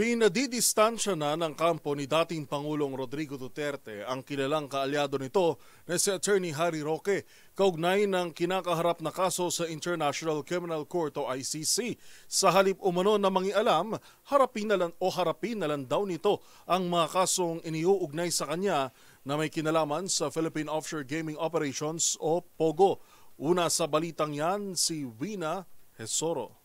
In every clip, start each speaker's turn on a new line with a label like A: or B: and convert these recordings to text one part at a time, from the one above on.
A: Pinadidistansya na ng kampo ni dating Pangulong Rodrigo Duterte ang kilalang kaalyado nito na si Attorney Harry Roque kaugnay ng kinakaharap na kaso sa International Criminal Court o ICC. Sa halip umano na mangialam, harapin na lang daw nito ang mga kasong iniuugnay sa kanya na may kinalaman sa Philippine Offshore Gaming Operations o POGO. Una sa balitang yan, si Wina Hesoro.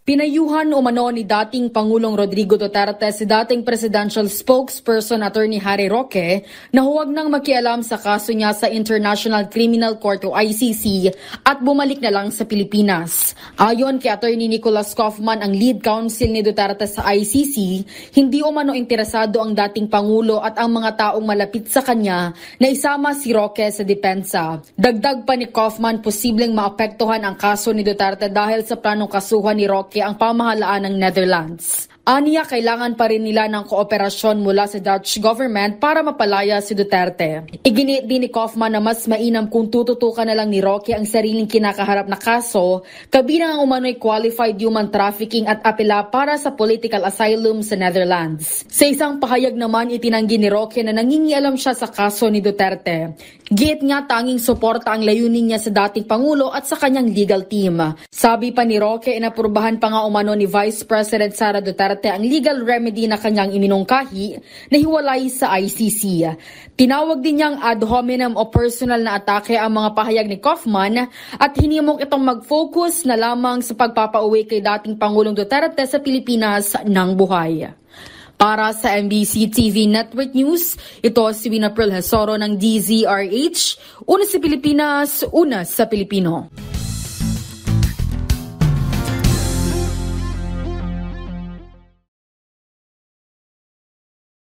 B: Pinayuhan umano ni dating Pangulong Rodrigo Duterte si dating presidential spokesperson Attorney Harry Roque na huwag nang makialam sa kaso niya sa International Criminal Court o ICC at bumalik na lang sa Pilipinas. Ayon kay Attorney Nicholas Kaufman, ang lead counsel ni Duterte sa ICC, hindi umano interesado ang dating Pangulo at ang mga taong malapit sa kanya na isama si Roque sa depensa. Dagdag pa ni Kaufman, posibleng maapektuhan ang kaso ni Duterte dahil sa planong kasuhan ni Roque ang pamahalaan ng Netherlands. Aniya, kailangan pa rin nila ng kooperasyon mula sa Dutch government para mapalaya si Duterte. Iginiit din ni Kaufman na mas mainam kung tututukan na lang ni Roque ang sariling kinakaharap na kaso, kabilang ang umano'y qualified human trafficking at apela para sa political asylum sa Netherlands. Sa isang pahayag naman, itinanggi ni Roque na nangingialam siya sa kaso ni Duterte. Giit niya tanging suporta ang layunin niya sa dating Pangulo at sa kanyang legal team. Sabi pa ni Roque, inaprubahan pa nga umano ni Vice President Sara Duterte ang legal remedy na kanyang iminungkahi na hiwalay sa ICC. Tinawag din niyang ad hominem o personal na atake ang mga pahayag ni Kaufman at hinimok itong mag-focus na lamang sa pagpapauwi kay dating Pangulong Duterte sa Pilipinas ng buhay. Para sa MBC TV Network News, ito si Wina Hesoro ng DZRH, una sa Pilipinas, una sa Pilipino.